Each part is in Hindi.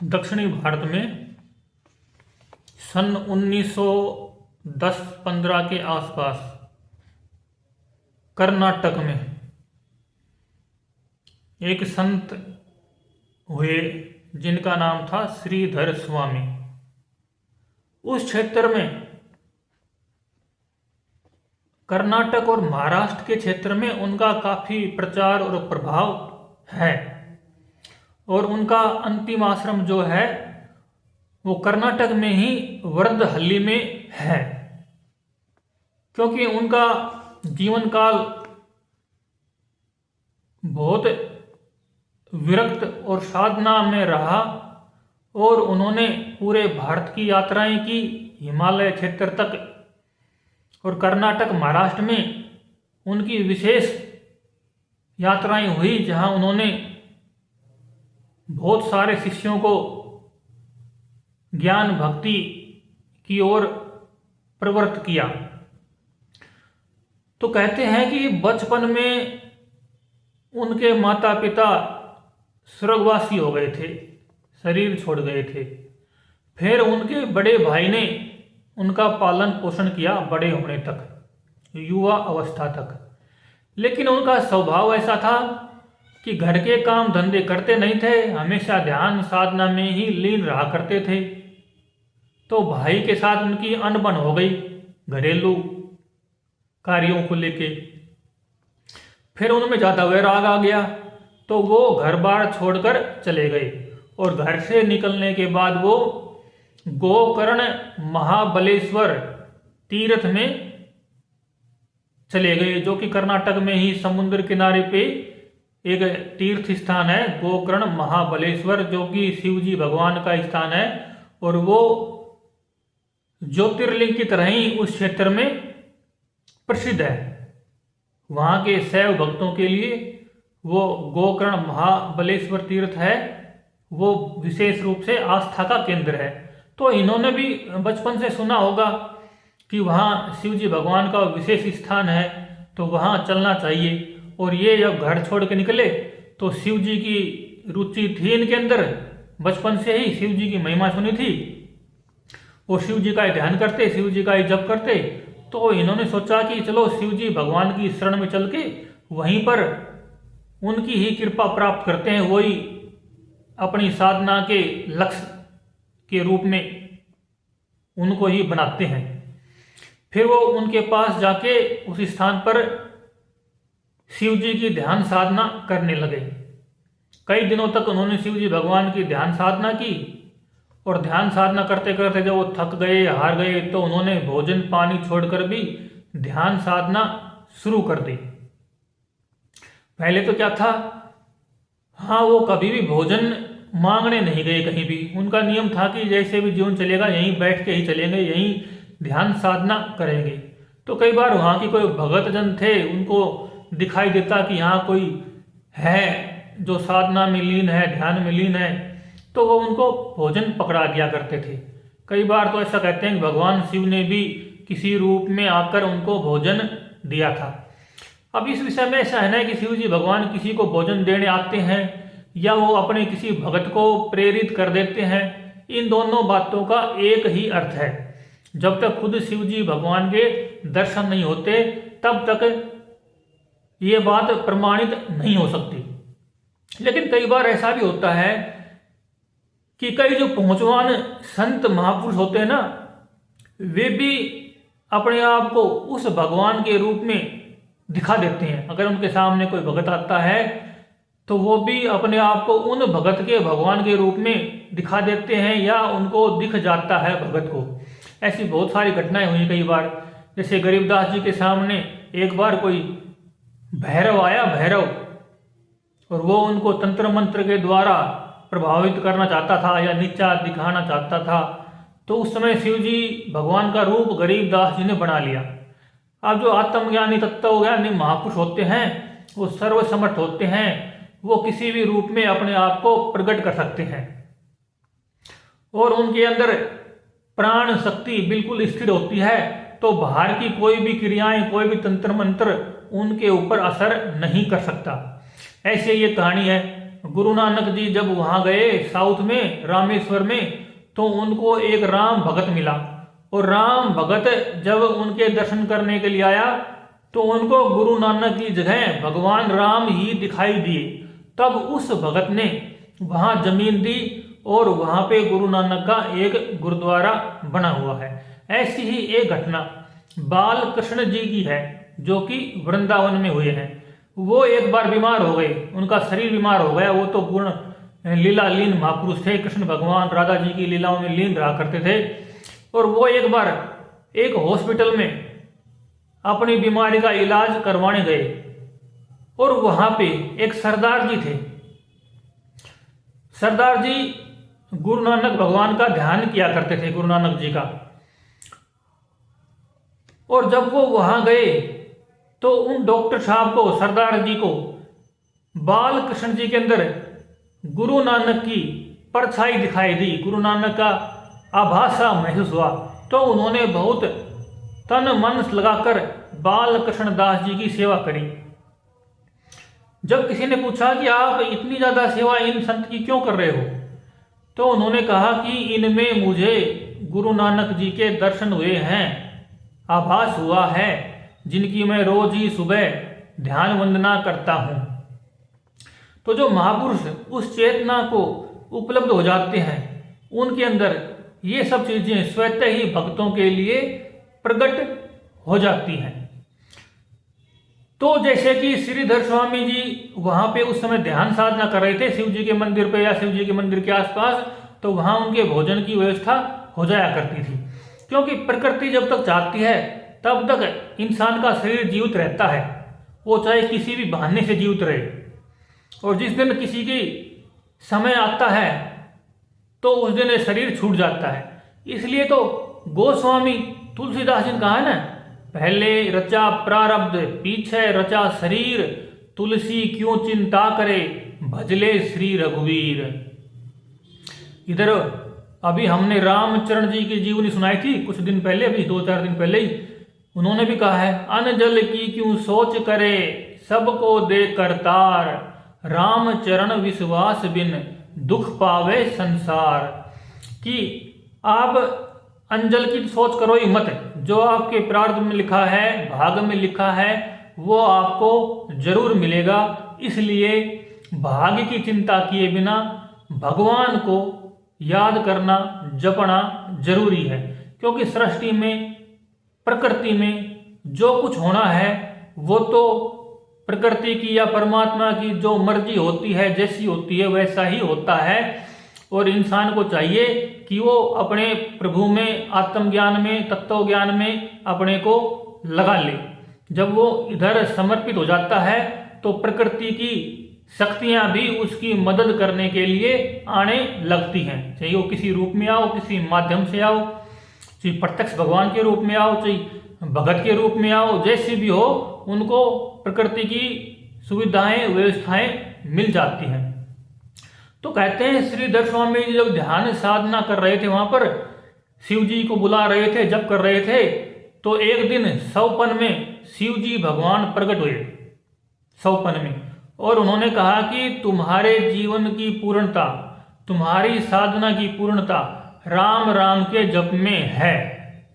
दक्षिणी भारत में सन 1910-15 के आसपास कर्नाटक में एक संत हुए जिनका नाम था श्रीधर स्वामी। उस क्षेत्र में कर्नाटक और महाराष्ट्र के क्षेत्र में उनका काफ़ी प्रचार और प्रभाव है और उनका अंतिम आश्रम जो है वो कर्नाटक में ही वरदहल्ली में है, क्योंकि उनका जीवन काल बहुत विरक्त और साधना में रहा और उन्होंने पूरे भारत की यात्राएं की, हिमालय क्षेत्र तक, और कर्नाटक महाराष्ट्र में उनकी विशेष यात्राएं हुई जहां उन्होंने बहुत सारे शिष्यों को ज्ञान भक्ति की ओर प्रवृत्त किया। तो कहते हैं कि बचपन में उनके माता पिता स्वर्गवासी हो गए थे, शरीर छोड़ गए थे। फिर उनके बड़े भाई ने उनका पालन पोषण किया बड़े होने तक, युवा अवस्था तक। लेकिन उनका स्वभाव ऐसा था कि घर के काम धंधे करते नहीं थे, हमेशा ध्यान साधना में ही लीन रहा करते थे। तो भाई के साथ उनकी अनबन हो गई घरेलू कार्यों को लेके। फिर उनमें ज़्यादा वैराग आ गया तो वो घर बार छोड़कर चले गए और घर से निकलने के बाद वो गोकर्ण महाबलेश्वर तीर्थ में चले गए, जो कि कर्नाटक में ही समुद्र किनारे पे एक तीर्थ स्थान है, गोकर्ण महाबलेश्वर, जो कि शिवजी भगवान का स्थान है और वो ज्योतिर्लिंग की तरह ही उस क्षेत्र में प्रसिद्ध है। वहाँ के शैव भक्तों के लिए वो गोकर्ण महाबलेश्वर तीर्थ है, वो विशेष रूप से आस्था का केंद्र है। तो इन्होंने भी बचपन से सुना होगा कि वहाँ शिवजी भगवान का विशेष स्थान है, तो वहाँ चलना चाहिए। और ये जब घर छोड़ के निकले तो शिवजी की रुचि थी इनके अंदर, बचपन से ही शिवजी की महिमा सुनी थी और शिवजी का ध्यान करते, शिवजी का जप करते। तो इन्होंने सोचा कि चलो शिवजी भगवान की शरण में चल के वहीं पर उनकी ही कृपा प्राप्त करते हैं, वही अपनी साधना के लक्ष्य के रूप में उनको ही बनाते हैं। फिर वो उनके पास जाके उस स्थान पर शिवजी की ध्यान साधना करने लगे। कई दिनों तक उन्होंने शिवजी भगवान की ध्यान साधना की और ध्यान साधना करते करते जब वो थक गए, हार गए, तो उन्होंने भोजन पानी छोड़कर भी ध्यान साधना शुरू कर दी। पहले तो क्या था, हाँ, वो कभी भी भोजन मांगने नहीं गए कहीं भी। उनका नियम था कि जैसे भी जीवन चलेगा यहीं बैठ के ही चलेंगे, यहीं ध्यान साधना करेंगे। तो कई बार वहाँ की कोई भगत जन थे, उनको दिखाई देता कि यहाँ कोई है जो साधना में लीन है, ध्यान में लीन है, तो वो उनको भोजन पकड़ा दिया करते थे। कई बार तो ऐसा कहते हैं कि भगवान शिव ने भी किसी रूप में आकर उनको भोजन दिया था। अब इस विषय में ऐसा है ना कि शिव जी भगवान किसी को भोजन देने आते हैं या वो अपने किसी भगत को प्रेरित कर देते हैं, इन दोनों बातों का एक ही अर्थ है। जब तक खुद शिव जी भगवान के दर्शन नहीं होते तब तक ये बात प्रमाणित नहीं हो सकती। लेकिन कई बार ऐसा भी होता है कि कई जो पहुंचवान संत महापुरुष होते हैं ना, वे भी अपने आप को उस भगवान के रूप में दिखा देते हैं। अगर उनके सामने कोई भगत आता है तो वो भी अपने आप को उन भगत के भगवान के रूप में दिखा देते हैं या उनको दिख जाता है भगत को। ऐसी बहुत सारी घटनाएं हुई कई बार। जैसे गरीबदास जी के सामने एक बार कोई भैरव आया, भैरव, और वो उनको तंत्र मंत्र के द्वारा प्रभावित करना चाहता था या नीचा दिखाना चाहता था। तो उस समय शिव जी भगवान का रूप गरीबदास जी ने बना लिया। अब जो आत्मज्ञानी तत्वज्ञानी महापुरुष होते हैं वो सर्वसमर्थ होते हैं, वो किसी भी रूप में अपने आप को प्रकट कर सकते हैं और उनके अंदर प्राण शक्ति बिल्कुल स्थिर होती है। तो बाहर की कोई भी क्रियाएं, कोई भी तंत्र मंत्र उनके ऊपर असर नहीं कर सकता। ऐसे ये कहानी है गुरु नानक जी जब वहाँ गए साउथ में रामेश्वर में, तो उनको एक राम भगत मिला, और राम भगत जब उनके दर्शन करने के लिए आया तो उनको गुरु नानक की जगह भगवान राम ही दिखाई दिए। तब उस भगत ने वहाँ जमीन दी और वहाँ पे गुरु नानक का एक गुरुद्वारा बना हुआ है। ऐसी ही एक घटना बाल कृष्ण जी की है, जो कि वृंदावन में हुए हैं। वो एक बार बीमार हो गए, उनका शरीर बीमार हो गया। वो तो पूर्ण लीला लीन महापुरुष थे, कृष्ण भगवान राधा जी की लीलाओं में लीन रहा करते थे। और वो एक बार एक हॉस्पिटल में अपनी बीमारी का इलाज करवाने गए, और वहां पे एक सरदार जी थे। सरदार जी गुरु नानक भगवान का ध्यान किया करते थे, गुरु नानक जी का। और जब वो वहां गए तो उन डॉक्टर साहब को, सरदार जी को, बाल कृष्ण जी के अंदर गुरु नानक की परछाई दिखाई दी, गुरु नानक का आभास सा महसूस हुआ। तो उन्होंने बहुत तन मन लगाकर बाल कृष्ण दास जी की सेवा करी। जब किसी ने पूछा कि आप इतनी ज्यादा सेवा इन संत की क्यों कर रहे हो, तो उन्होंने कहा कि इनमें मुझे गुरु नानक जी के दर्शन हुए हैं, आभास हुआ है, जिनकी मैं रोज ही सुबह ध्यान वंदना करता हूं। तो जो महापुरुष उस चेतना को उपलब्ध हो जाते हैं, उनके अंदर ये सब चीजें स्वतः ही भक्तों के लिए प्रकट हो जाती हैं। तो जैसे कि श्रीधर स्वामी जी वहां पे उस समय ध्यान साधना कर रहे थे शिव जी के मंदिर पे या शिव जी के मंदिर के आसपास, तो वहां उनके भोजन की व्यवस्था हो जाया करती थी, क्योंकि प्रकृति जब तक चाहती है तब तक इंसान का शरीर जीवित रहता है, वो चाहे किसी भी बहाने से जीवित रहे। और जिस दिन किसी की समय आता है तो उस दिन शरीर छूट जाता है। इसलिए तो गोस्वामी तुलसीदास जी ने कहा है ना, पहले रचा प्रारब्ध पीछे रचा शरीर, तुलसी क्यों चिंता करे भजले श्री रघुवीर। इधर अभी हमने रामचरण जी की जीवनी सुनाई थी कुछ दिन पहले, अभी 2-4 दिन पहले ही। उन्होंने भी कहा है, अन जल की क्यों सोच करे सबको दे करतार, राम चरण विश्वास बिन दुख पावे संसार। कि आप अंजल की सोच करो ही मत, जो आपके प्रारब्ध में लिखा है, भाग में लिखा है, वो आपको जरूर मिलेगा। इसलिए भाग्य की चिंता किए बिना भगवान को याद करना, जपना जरूरी है। क्योंकि सृष्टि में, प्रकृति में जो कुछ होना है वो तो प्रकृति की या परमात्मा की जो मर्जी होती है, जैसी होती है वैसा ही होता है। और इंसान को चाहिए कि वो अपने प्रभु में, आत्मज्ञान में, तत्व ज्ञान में अपने को लगा ले। जब वो इधर समर्पित हो जाता है तो प्रकृति की शक्तियां भी उसकी मदद करने के लिए आने लगती हैं, चाहे वो किसी रूप में आओ, किसी माध्यम से आओ, चाहे प्रत्यक्ष भगवान के रूप में आओ, चाहे भगत के रूप में आओ, जैसे भी हो, उनको प्रकृति की सुविधाएं, व्यवस्थाएं मिल जाती हैं। तो कहते हैं श्रीधर स्वामी जी जब ध्यान साधना कर रहे थे, वहां पर शिव जी को बुला रहे थे, जप कर रहे थे, तो एक दिन सौपन में शिव जी भगवान प्रकट हुए सौपन में, और उन्होंने कहा कि तुम्हारे जीवन की पूर्णता, तुम्हारी साधना की पूर्णता राम राम के जप में है,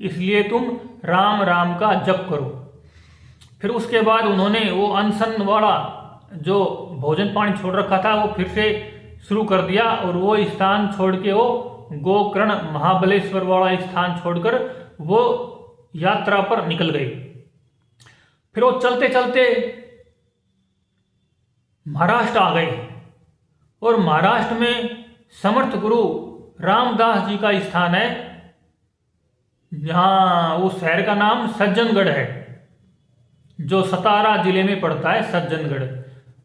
इसलिए तुम राम राम का जप करो। फिर उसके बाद उन्होंने वो अनशन वाला जो भोजन पानी छोड़ रखा था वो फिर से शुरू कर दिया, और वो स्थान छोड़ के वो गोकर्ण महाबलेश्वर वाला स्थान छोड़कर वो यात्रा पर निकल गए। फिर वो चलते चलते महाराष्ट्र आ गए, और महाराष्ट्र में समर्थ गुरु रामदास जी का स्थान है, जहां उस शहर का नाम सज्जनगढ़ है, जो सतारा जिले में पड़ता है सज्जनगढ़।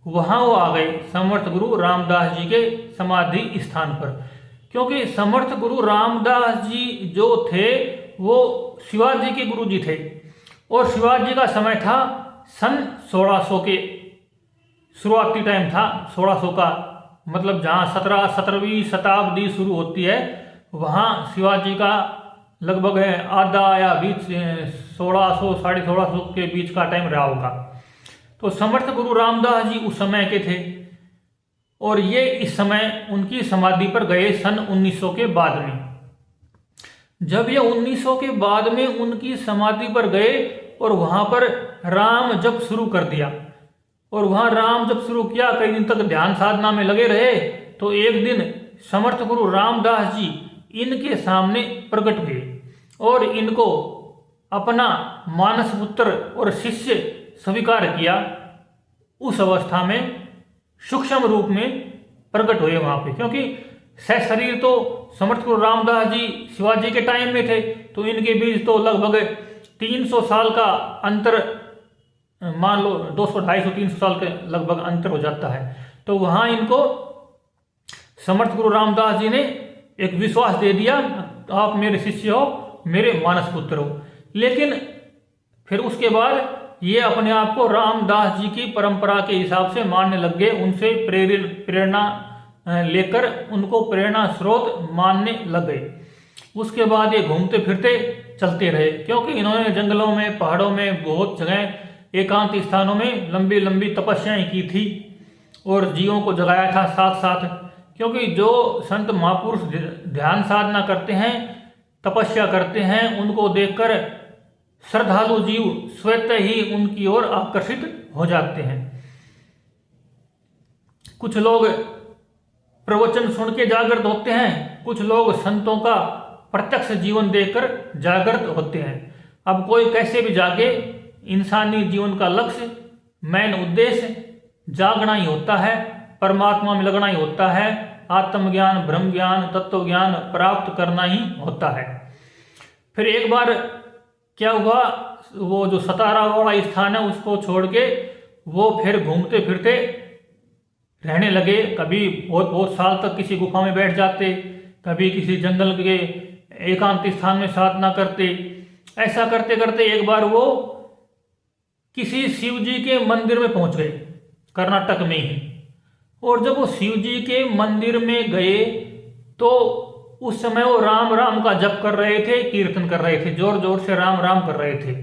वहां वो आ गए समर्थ गुरु रामदास जी के समाधि स्थान पर, क्योंकि समर्थ गुरु रामदास जी जो थे वो शिवाजी के गुरु जी थे, और शिवाजी का समय था सन 1600 के शुरुआती टाइम था। 1600 का मतलब जहाँ 17वीं शताब्दी शुरू होती है, वहाँ शिवाजी का लगभग आधा या बीच 1600 साढ़े 1600 के बीच का टाइम रहा होगा। तो समर्थ गुरु रामदास जी उस समय के थे, और ये इस समय उनकी समाधि पर गए सन 1900 के बाद में। जब ये 1900 के बाद में उनकी समाधि पर गए और वहां पर राम जप शुरू कर दिया, और वहां राम जप शुरू किया, कई दिन तक ध्यान साधना में लगे रहे, तो एक दिन समर्थ गुरु रामदास जी इनके सामने प्रकट हुए और इनको अपना मानस पुत्र और शिष्य स्वीकार किया। उस अवस्था में सूक्ष्म रूप में प्रकट हुए वहां पे, क्योंकि शरीर तो समर्थ गुरु रामदास जी शिवाजी के टाइम में थे, तो इनके बीच तो लगभग 300 साल का अंतर, मान लो 200, 250, 300 साल के लगभग अंतर हो जाता है। तो वहां इनको समर्थ गुरु रामदास जी ने एक विश्वास दे दिया, आप मेरे शिष्य हो, मेरे मानस पुत्र हो। लेकिन फिर उसके बाद ये अपने आप को रामदास जी की परंपरा के हिसाब से मानने लग गए, उनसे प्रेरणा लेकर उनको प्रेरणा स्रोत मानने लग गए। उसके बाद ये घूमते फिरते चलते रहे, क्योंकि इन्होंने जंगलों में, पहाड़ों में, बहुत जगह एकांत स्थानों में लंबी लंबी तपस्याएं की थी और जीवों को जगाया था साथ साथ। क्योंकि जो संत महापुरुष ध्यान साधना करते हैं, तपस्या करते हैं, उनको देखकर श्रद्धालु जीव स्वतः ही उनकी ओर आकर्षित हो जाते हैं। कुछ लोग प्रवचन सुन के जागृत होते हैं, कुछ लोग संतों का प्रत्यक्ष जीवन देखकर जागृत होते हैं। अब कोई कैसे भी जागे, इंसानी जीवन का लक्ष्य, मेन उद्देश्य जागना ही होता है, परमात्मा में लगना ही होता है, आत्मज्ञान, ब्रह्म ज्ञान, तत्व ज्ञान प्राप्त करना ही होता है। फिर एक बार क्या हुआ, वो जो सतारा वाला स्थान है उसको छोड़ के वो फिर घूमते फिरते रहने लगे। कभी बहुत बहुत साल तक किसी गुफा में बैठ जाते, कभी किसी जंगल के एकांत स्थान में साधना करते। ऐसा करते करते एक बार वो किसी शिव जी के मंदिर में पहुंच गए, कर्नाटक में ही। और जब वो शिव जी के मंदिर में गए तो उस समय वो राम राम का जप कर रहे थे, कीर्तन कर रहे थे, जोर जोर से राम राम कर रहे थे।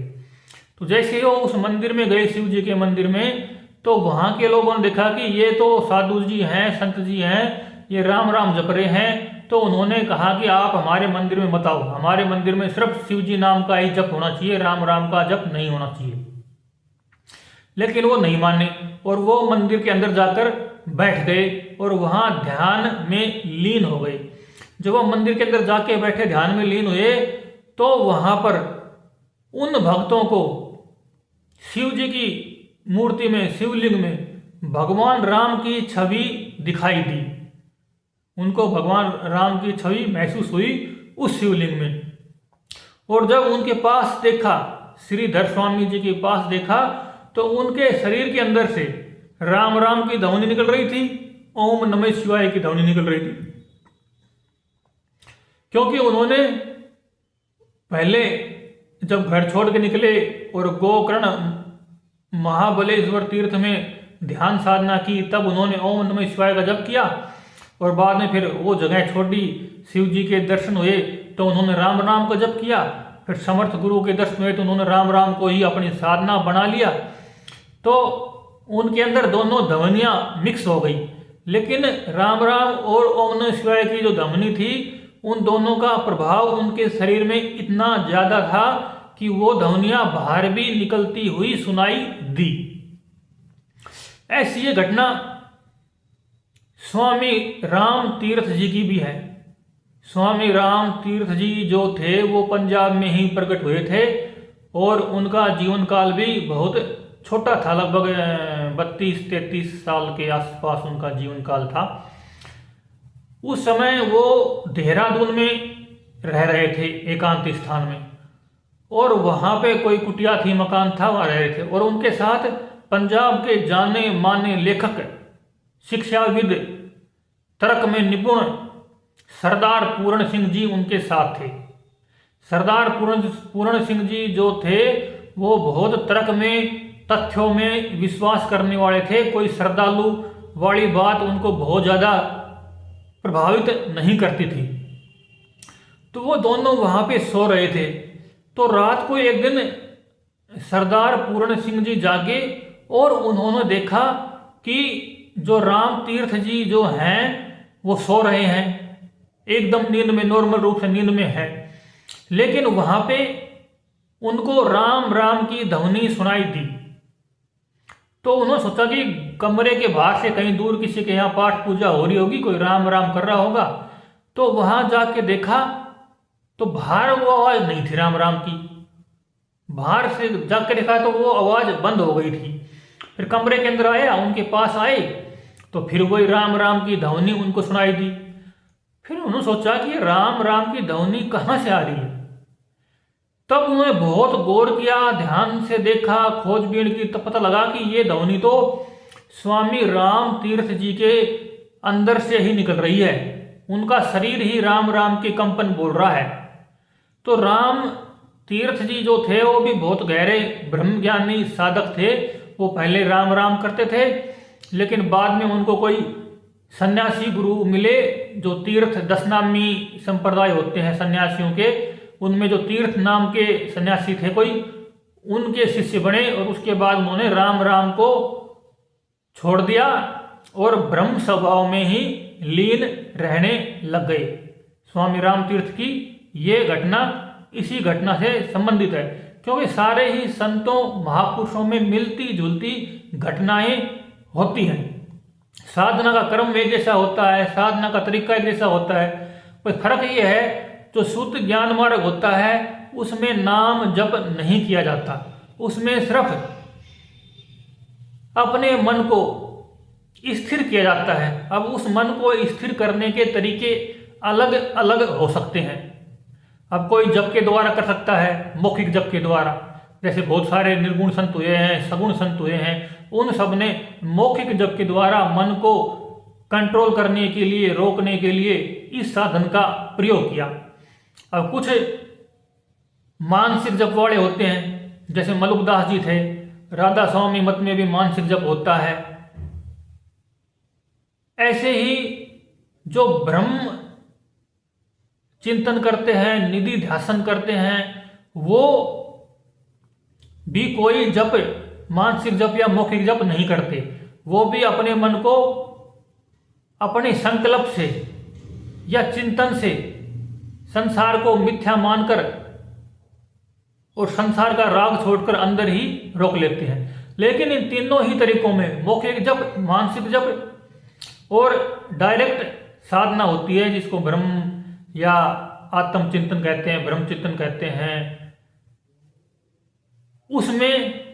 तो जैसे वो उस मंदिर में गए, शिव जी के मंदिर में, तो वहां के लोगों ने देखा कि ये तो साधु जी हैं, संत जी हैं, ये राम राम जप रहे हैं। तो उन्होंने कहा कि आप हमारे मंदिर में मत आओ, हमारे मंदिर में सिर्फ शिव जी नाम का ही जप होना चाहिए, राम राम का जप नहीं होना चाहिए। लेकिन वो नहीं माने और वो मंदिर के अंदर जाकर बैठ गए और वहां ध्यान में लीन हो गए। जब वो मंदिर के अंदर जाके बैठे, ध्यान में लीन हुए, तो वहां पर उन भक्तों को शिव जी की मूर्ति में, शिवलिंग में भगवान राम की छवि दिखाई दी। उनको भगवान राम की छवि महसूस हुई उस शिवलिंग में। और जब उनके पास देखा, श्रीधर स्वामी जी के पास देखा, तो उनके शरीर के अंदर से राम राम की ध्वनि निकल रही थी, ओम नमः शिवाय की ध्वनि निकल रही थी। क्योंकि उन्होंने पहले जब घर छोड़ के निकले और गोकर्ण महाबलेश्वर तीर्थ में ध्यान साधना की, तब उन्होंने ओम नमः शिवाय का जप किया। और बाद में फिर वो जगह छोड़ी, शिव जी के दर्शन हुए तो उन्होंने राम राम का जप किया। फिर समर्थ गुरु के दर्शन हुए तो उन्होंने राम राम को ही अपनी साधना बना लिया। तो उनके अंदर दोनों ध्वनियाँ मिक्स हो गई। लेकिन राम राम और ओम नमः शिवाय की जो ध्वनि थी, उन दोनों का प्रभाव उनके शरीर में इतना ज़्यादा था कि वो ध्वनियाँ बाहर भी निकलती हुई सुनाई दी। ऐसी ये घटना स्वामी राम तीर्थ जी की भी है। स्वामी राम तीर्थ जी जो थे वो पंजाब में ही प्रकट हुए थे और उनका जीवन काल भी बहुत छोटा था, लगभग 32-33 साल के आसपास उनका जीवन काल था। उस समय वो देहरादून में रह रहे थे एकांत स्थान में, और वहाँ पे कोई कुटिया थी, मकान था, वहाँ रह रहे थे। और उनके साथ पंजाब के जाने माने लेखक, शिक्षाविद, तर्क में निपुण सरदार पूर्ण सिंह जी उनके साथ थे। सरदार पूर्ण सिंह जी जो थे वो बहुत तर्क में, तथ्यों में विश्वास करने वाले थे। कोई श्रद्धालु वाली बात उनको बहुत ज़्यादा प्रभावित नहीं करती थी। तो वो दोनों वहाँ पे सो रहे थे। तो रात को एक दिन सरदार पूर्ण सिंह जी जागे और उन्होंने देखा कि जो राम तीर्थ जी जो हैं वो सो रहे हैं, एकदम नींद में, नॉर्मल रूप से नींद में है, लेकिन वहां पे उनको राम राम की ध्वनि सुनाई दी। तो उन्होंने सोचा कि कमरे के बाहर से कहीं दूर किसी के यहाँ पाठ पूजा हो रही होगी, कोई राम राम कर रहा होगा। तो वहां जाके देखा तो बाहर वो आवाज नहीं थी राम राम की। बाहर से जाके देखा तो वो आवाज बंद हो गई थी। फिर कमरे के अंदर आया, उनके पास आए तो फिर वही राम राम की ध्वनि उनको सुनाई दी। फिर उन्होंने सोचा कि ये राम राम की ध्वनि कहाँ से आ रही है। तब उन्होंने बहुत गौर किया, ध्यान से देखा, खोजबीन की, तब पता लगा कि ये ध्वनि तो स्वामी राम तीर्थ जी के अंदर से ही निकल रही है। उनका शरीर ही राम राम के कंपन बोल रहा है। तो राम तीर्थ जी जो थे वो भी बहुत गहरे ब्रह्मज्ञानी साधक थे। वो पहले राम राम करते थे, लेकिन बाद में उनको कोई सन्यासी गुरु मिले जो तीर्थ दशनामी संप्रदाय होते हैं सन्यासियों के, उनमें जो तीर्थ नाम के सन्यासी थे कोई, उनके शिष्य बने और उसके बाद उन्होंने राम राम को छोड़ दिया और ब्रह्म स्वभाव में ही लीन रहने लग गए। स्वामी राम तीर्थ की ये घटना इसी घटना से संबंधित है, क्योंकि सारे ही संतों महापुरुषों में मिलती जुलती घटनाएं होती हैं। साधना का क्रम एक जैसा होता है, साधना का तरीका एक जैसा होता है, पर फर्क ये है जो शुद्ध ज्ञान मार्ग होता है उसमें नाम जप नहीं किया जाता, उसमें सिर्फ अपने मन को स्थिर किया जाता है। अब उस मन को स्थिर करने के तरीके अलग अलग हो सकते हैं। अब कोई जप के द्वारा कर सकता है, मौखिक जप के द्वारा, जैसे बहुत सारे निर्गुण संत हुए हैं, सगुण संत हुए हैं, उन सब ने मौखिक जप के द्वारा मन को कंट्रोल करने के लिए, रोकने के लिए इस साधन का प्रयोग किया। अब कुछ मानसिक जप वाले होते हैं, जैसे मलुकदास जी थे, राधा स्वामी मत में भी मानसिक जप होता है। ऐसे ही जो ब्रह्म चिंतन करते हैं, निधि ध्यासन करते हैं, वो भी कोई जप, मानसिक जप या मौखिक जप नहीं करते। वो भी अपने मन को अपने संकल्प से या चिंतन से संसार को मिथ्या मानकर और संसार का राग छोड़कर अंदर ही रोक लेते हैं। लेकिन इन तीनों ही तरीकों में, मौखिक जप, मानसिक जप और डायरेक्ट साधना होती है जिसको ब्रह्म या आत्म चिंतन कहते हैं, ब्रह्म चिंतन कहते हैं, उसमें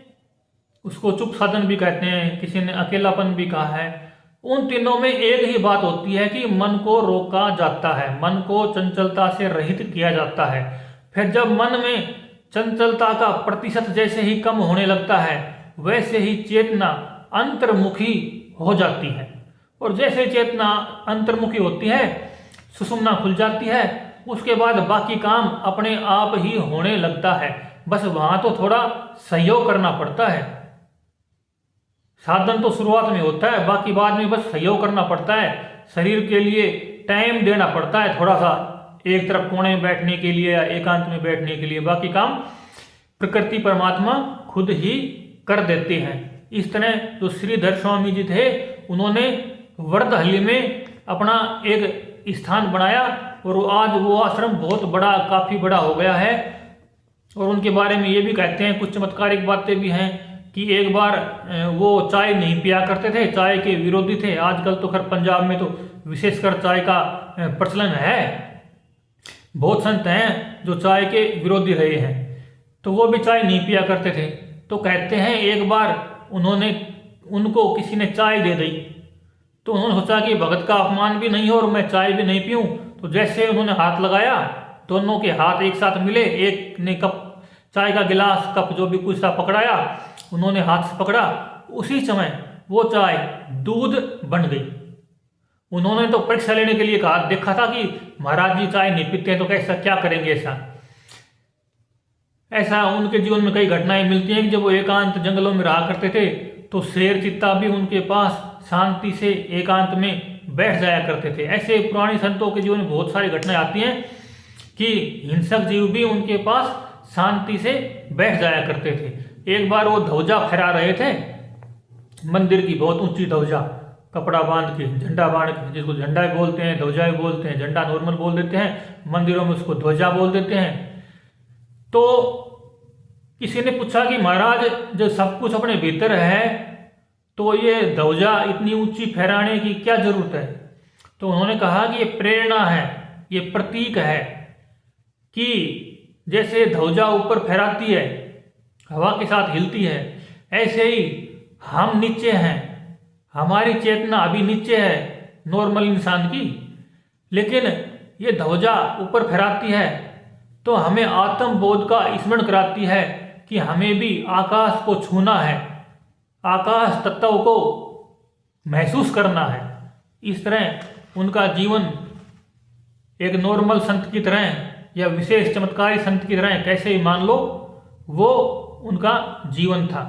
उसको चुप साधन भी कहते हैं, किसी ने अकेलापन भी कहा है। उन तीनों में एक ही बात होती है कि मन को रोका जाता है, मन को चंचलता से रहित किया जाता है। फिर जब मन में चंचलता का प्रतिशत जैसे ही कम होने लगता है, वैसे ही चेतना अंतर्मुखी हो जाती है, और जैसे चेतना अंतर्मुखी होती है, सुषुम्ना खुल जाती है, उसके बाद बाकी काम अपने आप ही होने लगता है। बस वहां तो थोड़ा सहयोग करना पड़ता है। साधन तो शुरुआत में होता है, बाकी बाद में बस सहयोग करना पड़ता है। शरीर के लिए टाइम देना पड़ता है थोड़ा सा, एक तरफ कोने में बैठने के लिए या एकांत में बैठने के लिए। बाकी काम प्रकृति परमात्मा खुद ही कर देते हैं। इस तरह जो श्रीधर स्वामी जी थे, उन्होंने वर्दहली में अपना एक स्थान बनाया और आज वो आश्रम बहुत बड़ा, काफी बड़ा हो गया है। और उनके बारे में ये भी कहते हैं, कुछ चमत्कारिक बातें भी हैं कि एक बार वो चाय नहीं पिया करते थे, चाय के विरोधी थे। आजकल तो खैर पंजाब में तो विशेषकर चाय का प्रचलन है, बहुत संत हैं जो चाय के विरोधी रहे हैं, तो वो भी चाय नहीं पिया करते थे। तो कहते हैं एक बार उनको किसी ने चाय दे दी, तो उन्होंने सोचा कि भगत का अपमान भी नहीं हो और मैं चाय भी नहीं पीऊं। तो जैसे उन्होंने हाथ लगाया, दोनों के हाथ एक साथ मिले, एक ने कप चाय का गिलास, कप जो भी कुछ सा पकड़ाया, उन्होंने हाथ से पकड़ा, उसी समय वो चाय दूध बन गई। उन्होंने तो परीक्षा लेने के लिए कहा, देखा था कि महाराज जी चाय नहीं पीते हैं तो कैसा क्या करेंगे। ऐसा उनके जीवन में कई घटनाएं मिलती हैं कि जब वो एकांत जंगलों में रहा करते थे तो शेर चित्ता भी उनके पास शांति से एकांत में बैठ जाया करते थे। ऐसे पुराने संतों के जीवन में बहुत सारी घटनाएं आती हैं कि हिंसक जीव भी उनके पास शांति से बैठ जाया करते थे। एक बार वो ध्वजा फहरा रहे थे, मंदिर की बहुत ऊंची ध्वजा, कपड़ा बांध के, झंडा बांध के, जिसको झंडा बोलते हैं, ध्वजा बोलते हैं, झंडा नॉर्मल बोल देते हैं, मंदिरों में उसको ध्वजा बोल देते हैं। तो किसी ने पूछा कि महाराज जब सब कुछ अपने भीतर है तो ये ध्वजा इतनी ऊंची फहराने की क्या जरूरत है? तो उन्होंने कहा कि ये प्रेरणा है, ये प्रतीक है कि जैसे ध्वजा ऊपर फहराती है, हवा के साथ हिलती है, ऐसे ही हम नीचे हैं, हमारी चेतना अभी नीचे है नॉर्मल इंसान की, लेकिन ये ध्वजा ऊपर फहराती है तो हमें आत्मबोध का स्मरण कराती है कि हमें भी आकाश को छूना है, आकाश तत्व को महसूस करना है। इस तरह उनका जीवन एक नॉर्मल संत की तरह या विशेष चमत्कारी संत की तरह कैसे ही मान लो, वो उनका जीवन था।